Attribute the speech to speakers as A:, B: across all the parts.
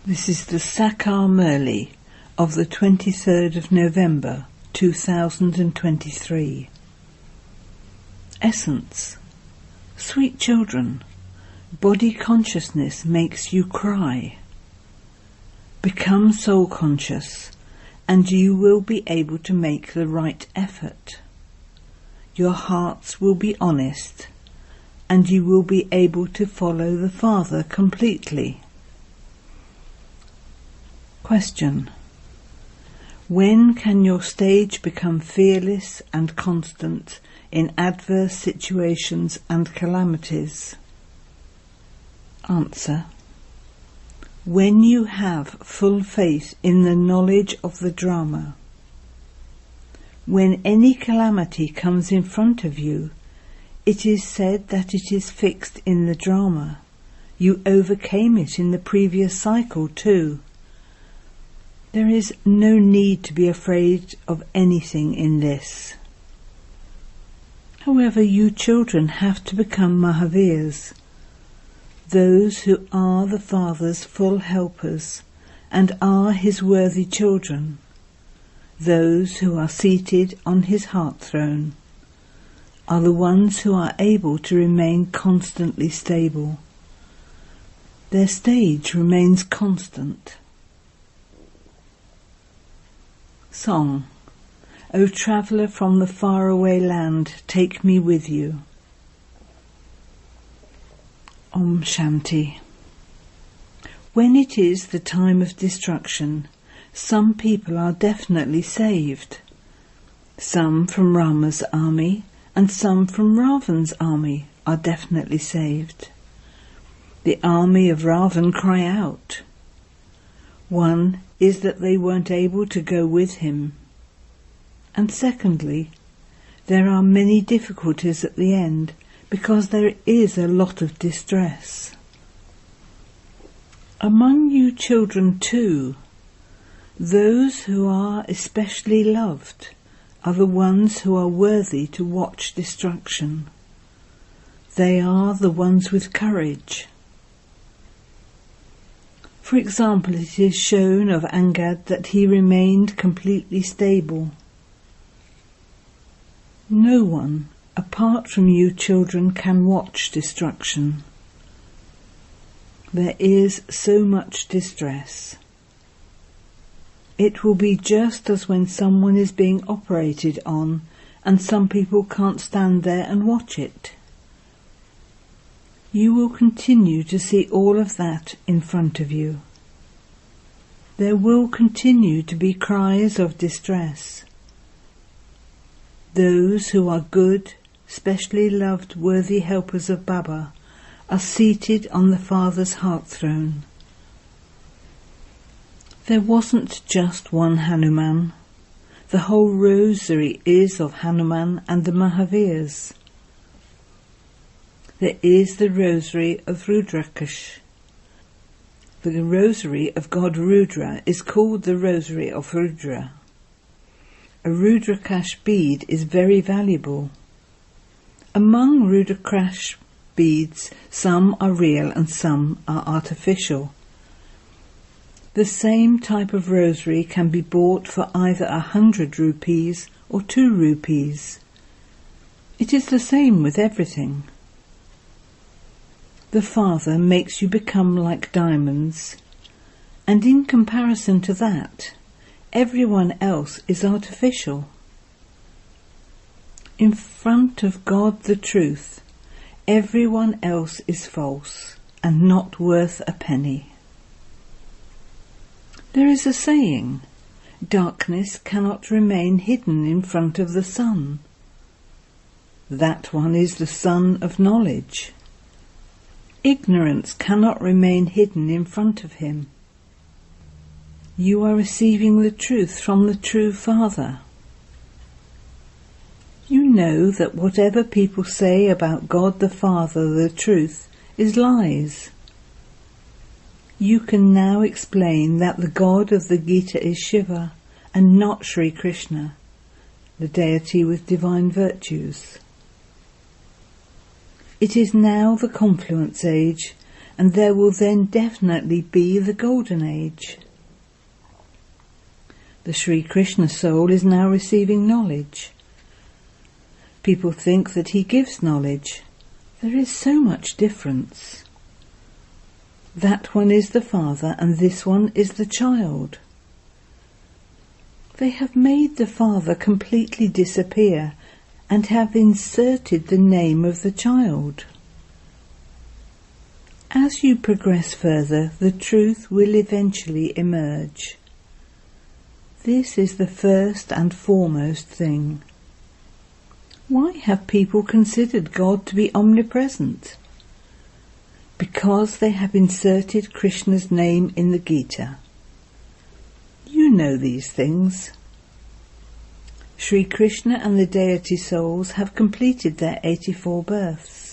A: This is the Sakar Murli of the 23rd of November 2023. Essence. Sweet children, body consciousness makes you cry. Become soul conscious and you will be able to make the right effort. Your hearts will be honest and you will be able to follow the Father completely. Question. When can your stage become fearless and constant in adverse situations and calamities? Answer. When you have full faith in the knowledge of the drama. When any calamity comes in front of you, it is said that it is fixed in the drama. You overcame it in the previous cycle too. There is no need to be afraid of anything in this. However, you children have to become Mahavirs, those who are the Father's full helpers and are his worthy children, those who are seated on his heart throne, are the ones who are able to remain constantly stable. Their stage remains constant. Song. O traveller from the faraway land, take me with you. Om Shanti. When it is the time of destruction, some people are definitely saved. Some from Rama's army and some from Ravan's army are definitely saved. The army of Ravan cry out. One is that they weren't able to go with him. And secondly, there are many difficulties at the end because there is a lot of distress. Among you children too, those who are especially loved are the ones who are worthy to watch destruction. They are the ones with courage. For example, it is shown of Angad that he remained completely stable. No one, apart from you children, can watch destruction. There is so much distress. It will be just as when someone is being operated on and some people can't stand there and watch it. You will continue to see all of that in front of you. There will continue to be cries of distress. Those who are good, specially loved, worthy helpers of Baba are seated on the Father's heart throne. There wasn't just one Hanuman. The whole rosary is of Hanuman and the Mahavirs. There is the rosary of Rudrakash. The rosary of God Rudra is called the rosary of Rudra. A Rudrakash bead is very valuable. Among Rudrakash beads, some are real and some are artificial. The same type of rosary can be bought for either 100 rupees or 2 rupees. It is the same with everything. The Father makes you become like diamonds, and in comparison to that, everyone else is artificial. In front of God the truth, everyone else is false and not worth a penny. There is a saying, darkness cannot remain hidden in front of the sun. That one is the sun of knowledge. Ignorance cannot remain hidden in front of him. You are receiving the truth from the true Father. You know that whatever people say about God the Father, the truth, is lies. You can now explain that the God of the Gita is Shiva and not Sri Krishna, the deity with divine virtues. It is now the confluence age, and there will then definitely be the golden age. The Sri Krishna soul is now receiving knowledge. People think that he gives knowledge. There is so much difference. That one is the father and this one is the child. They have made the father completely disappear and have inserted the name of the child. As you progress further, the truth will eventually emerge. This is the first and foremost thing. Why have people considered God to be omnipresent? Because they have inserted Krishna's name in the Gita. You know these things. Sri Krishna and the deity souls have completed their 84 births.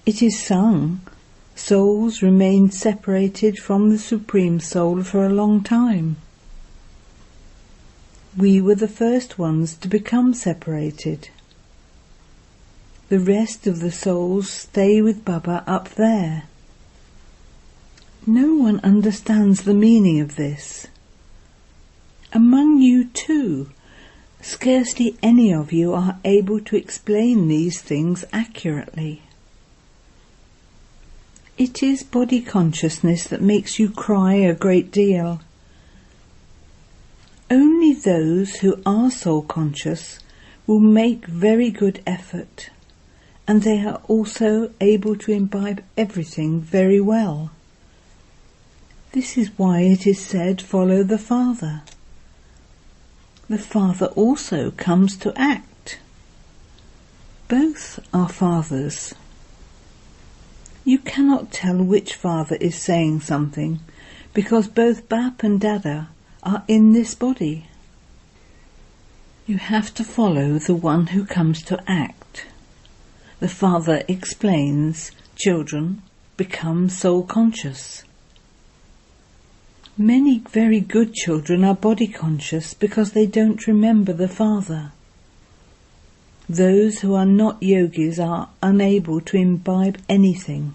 A: It is sung, souls remained separated from the Supreme Soul for a long time. We were the first ones to become separated. The rest of the souls stay with Baba up there. No one understands the meaning of this. Among you too, scarcely any of you are able to explain these things accurately. It is body consciousness that makes you cry a great deal. Only those who are soul conscious will make very good effort, and they are also able to imbibe everything very well. This is why it is said, follow the Father. The Father also comes to act. Both are fathers. You cannot tell which father is saying something, because both Bap and Dada are in this body. You have to follow the one who comes to act. The father explains, children, become soul conscious. Many very good children are body conscious because they don't remember the father. Those who are not yogis are unable to imbibe anything.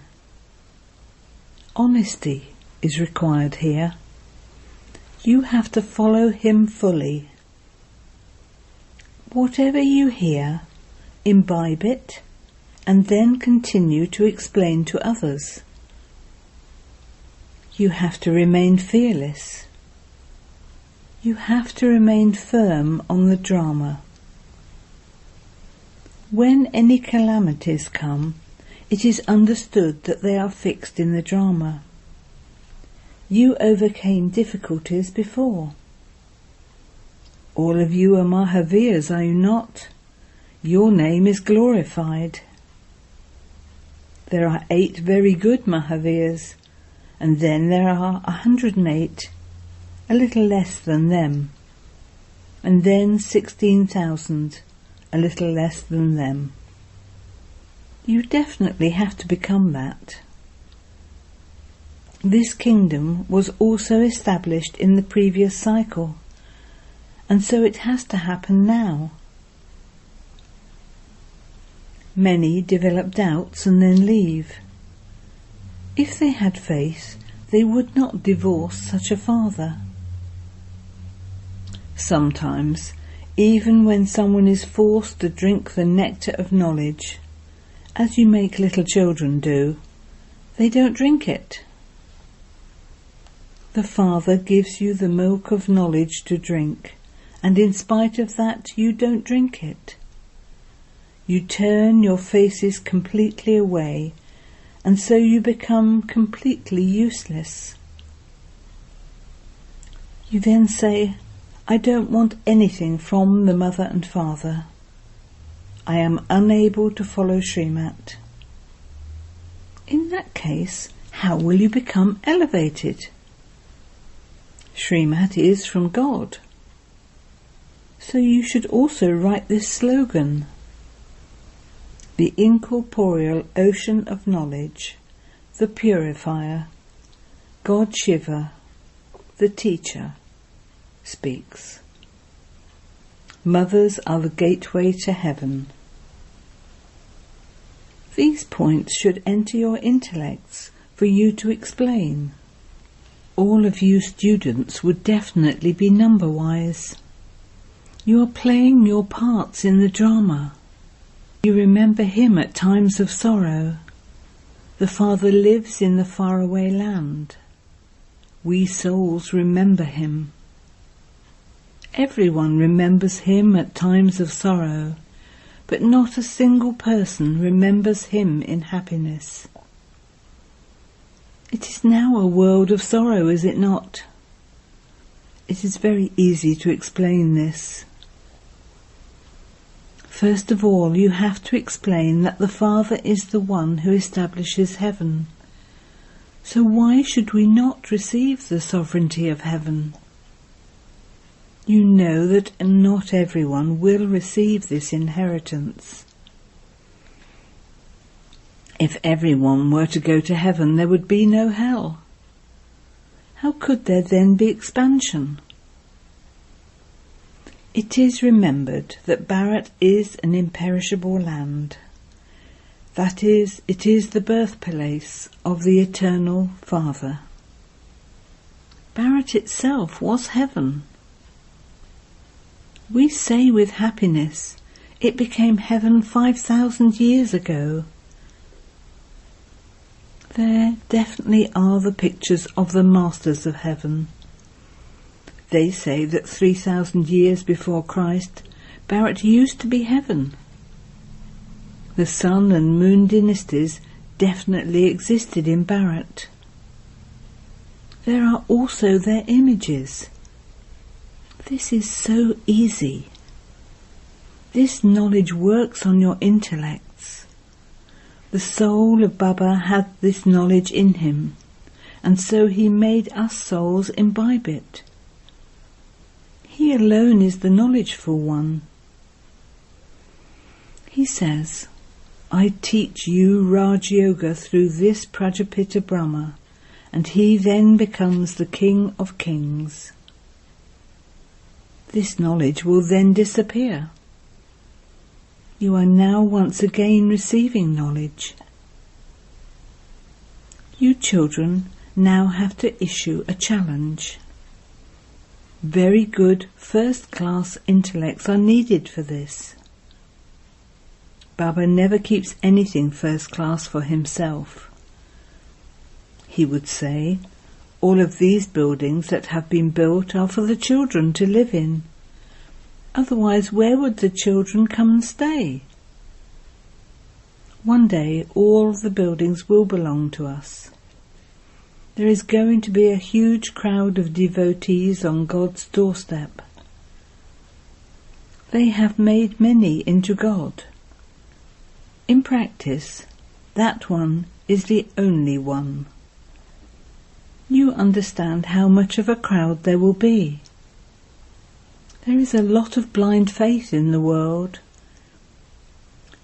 A: Honesty is required here. You have to follow him fully. Whatever you hear, imbibe it, and then continue to explain to others. You have to remain fearless. You have to remain firm on the drama. When any calamities come, it is understood that they are fixed in the drama. You overcame difficulties before. All of you are Mahavirs, are you not? Your name is glorified. There are 8 very good Mahavirs, and then there are 108, a little less than them, and then 16,000, a little less than them. You definitely have to become that. This kingdom was also established in the previous cycle, and so it has to happen now. Many develop doubts and then leave. If they had faith, they would not divorce such a father. Sometimes, even when someone is forced to drink the nectar of knowledge, as you make little children do, they don't drink it. The Father gives you the milk of knowledge to drink, and in spite of that you don't drink it. You turn your faces completely away, and so you become completely useless. You then say, I don't want anything from the mother and father. I am unable to follow Srimat. In that case, how will you become elevated? Srimat is from God. So you should also write this slogan. The incorporeal ocean of knowledge, the purifier, God Shiva, the teacher, speaks. Mothers are the gateway to heaven. These points should enter your intellects for you to explain. All of you students would definitely be number-wise. You are playing your parts in the drama. You remember him at times of sorrow. The Father lives in the faraway land. We souls remember him. Everyone remembers him at times of sorrow, but not a single person remembers him in happiness. It is now a world of sorrow, is it not? It is very easy to explain this. First of all, you have to explain that the Father is the one who establishes heaven. So why should we not receive the sovereignty of heaven? You know that not everyone will receive this inheritance. If everyone were to go to heaven, there would be no hell. How could there then be expansion? It is remembered that Bharat is an imperishable land. That is, it is the birthplace of the Eternal Father. Bharat itself was heaven. We say with happiness, it became heaven 5,000 years ago. There definitely are the pictures of the masters of heaven. They say that 3,000 years before Christ, Bharat used to be heaven. The sun and moon dynasties definitely existed in Bharat. There are also their images. This is so easy. This knowledge works on your intellects. The soul of Baba had this knowledge in him, and so he made us souls imbibe it. He alone is the knowledgeful one. He says, I teach you Raj Yoga through this Prajapita Brahma, and he then becomes the king of kings. This knowledge will then disappear. You are now once again receiving knowledge. You children now have to issue a challenge. Very good first-class intellects are needed for this. Baba never keeps anything first-class for himself. He would say, all of these buildings that have been built are for the children to live in. Otherwise, where would the children come and stay? One day, all the buildings will belong to us. There is going to be a huge crowd of devotees on God's doorstep. They have made many into God. In practice, that one is the only one. You understand how much of a crowd there will be. There is a lot of blind faith in the world.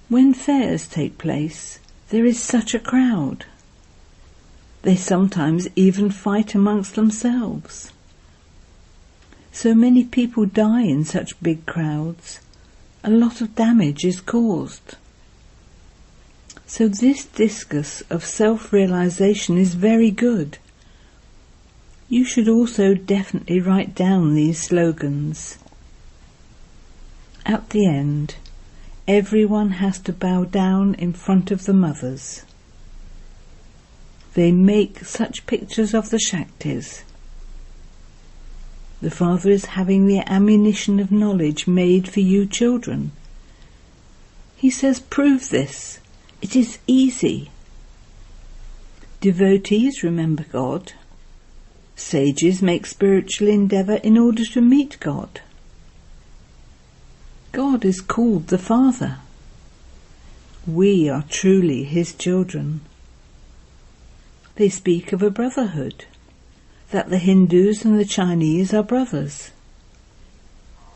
A: When fairs take place, there is such a crowd. They sometimes even fight amongst themselves. So many people die in such big crowds. A lot of damage is caused. So this discourse of self-realization is very good. You should also definitely write down these slogans. At the end, everyone has to bow down in front of the mothers. They make such pictures of the Shaktis. The Father is having the ammunition of knowledge made for you children. He says, prove this. It is easy. Devotees remember God. Sages make spiritual endeavour in order to meet God. God is called the Father. We are truly his children. They speak of a brotherhood, that the Hindus and the Chinese are brothers.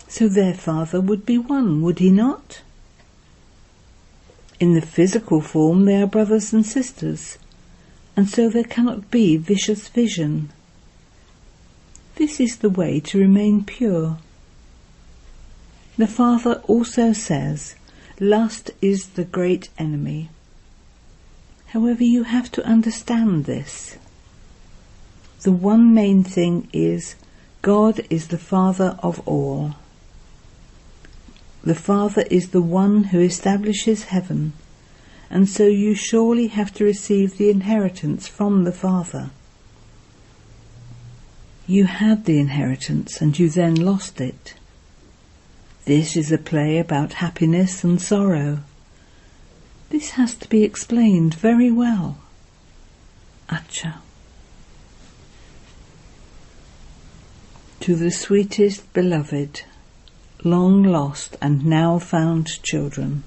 A: So their Father would be one, would he not? In the physical form they are brothers and sisters, and so there cannot be vicious vision. This is the way to remain pure. The Father also says, lust is the great enemy. However, you have to understand this. The one main thing is God is the Father of all. The Father is the one who establishes heaven, and so you surely have to receive the inheritance from the Father. You had the inheritance and you then lost it. This is a play about happiness and sorrow. This has to be explained very well. Acha. To the sweetest beloved, long lost and now found children,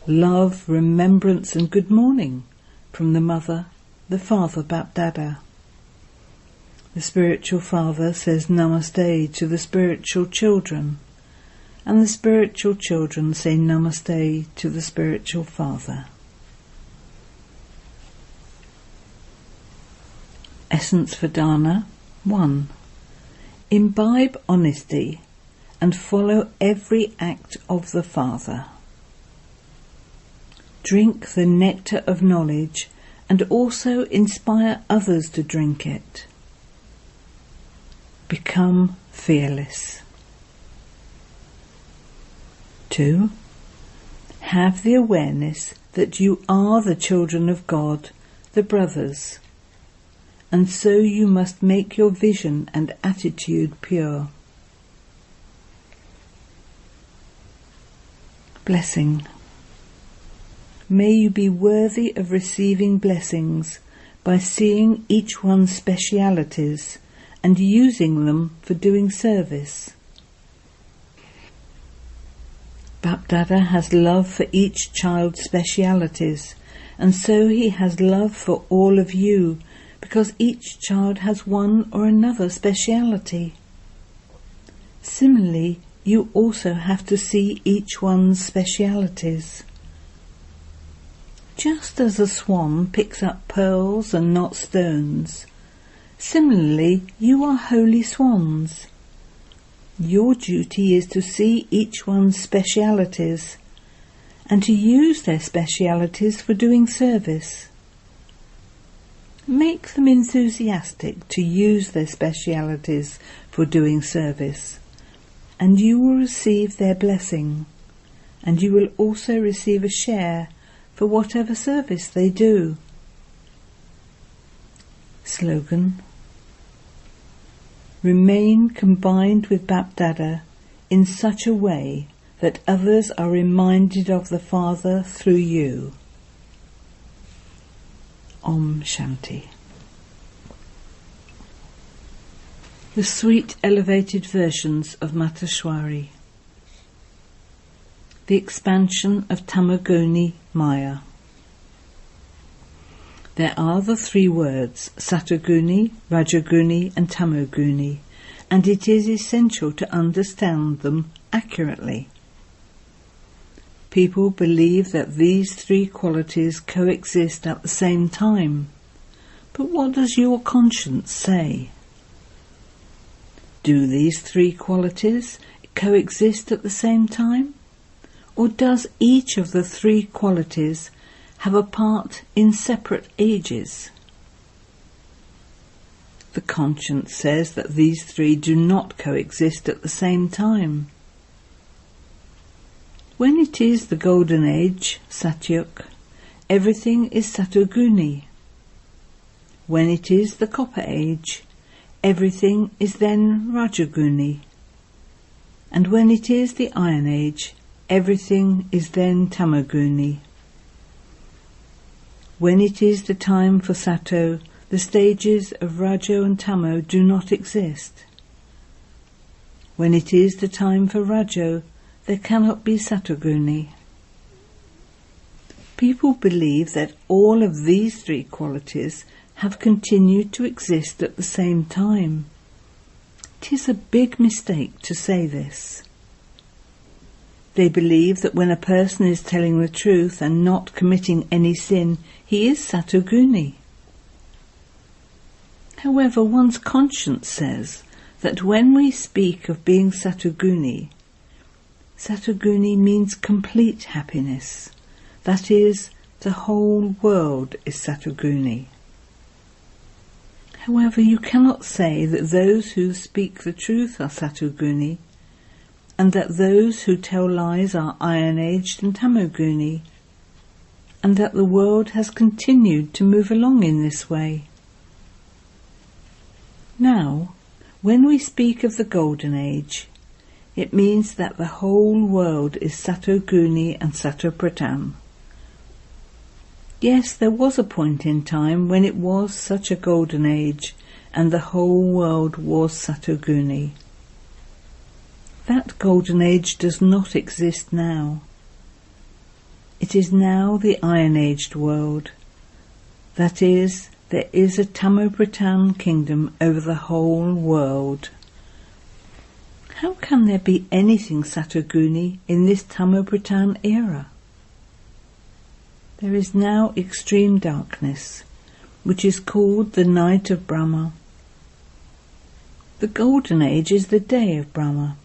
A: love, remembrance and good morning from the Mother, the Father Bapdada. The spiritual father says Namaste to the spiritual children, and the spiritual children say Namaste to the spiritual father. Essence for Dana 1. Imbibe honesty and follow every act of the Father. Drink the nectar of knowledge and also inspire others to drink it. Become fearless. 2. Have the awareness that you are the children of God, the brothers, and so you must make your vision and attitude pure. Blessing. May you be worthy of receiving blessings by seeing each one's specialities and using them for doing service. Bapdada has love for each child's specialities, and so he has love for all of you, because each child has one or another speciality. Similarly, you also have to see each one's specialities. Just as a swan picks up pearls and not stones, similarly you are holy swans. Your duty is to see each one's specialities and to use their specialities for doing service. Make them enthusiastic to use their specialities for doing service, and you will receive their blessing, and you will also receive a share for whatever service they do. Slogan. Remain combined with Bapdada in such a way that others are reminded of the Father through you. Om Shanti. The sweet elevated versions of Mateshwari. The expansion of Tamaguni Maya. There are the three words, Satoguni, Rajoguni and Tamoguni, and it is essential to understand them accurately. People believe that these three qualities coexist at the same time. But what does your conscience say? Do these three qualities coexist at the same time? Or does each of the three qualities have a part in separate ages? The conscience says that these three do not coexist at the same time. When it is the golden age, Satyuk, everything is Satoguni. When it is the copper age, everything is then Rajoguni. And when it is the iron age, everything is then Tamoguni. When it is the time for Sato, the stages of Rajo and Tamo do not exist. When it is the time for Rajo, there cannot be Satoguni. People believe that all of these three qualities have continued to exist at the same time. It is a big mistake to say this. They believe that when a person is telling the truth and not committing any sin, he is Satoguni. However, one's conscience says that when we speak of being Satoguni, Satoguni means complete happiness, that is, The whole world is Satoguni. However, you cannot say that those who speak the truth are Satoguni, and that those who tell lies are iron-aged and Tamoguni, and that the world has continued to move along in this way. Now, when we speak of the Golden Age, it means that the whole world is Satoguni and Satopratam. Yes, there was a point in time when it was such a golden age, and the whole world was Satoguni. That golden age does not exist now. It is now the iron-aged world. That is, there is a Tamopratam kingdom over the whole world. How can there be anything Satoguni in this Tamopratam era? There is now extreme darkness, which is called the night of Brahma. The Golden Age is the day of Brahma,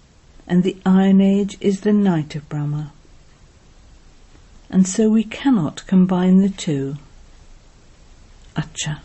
A: and the Iron Age is the night of Brahma. And so we cannot combine the two. Acha.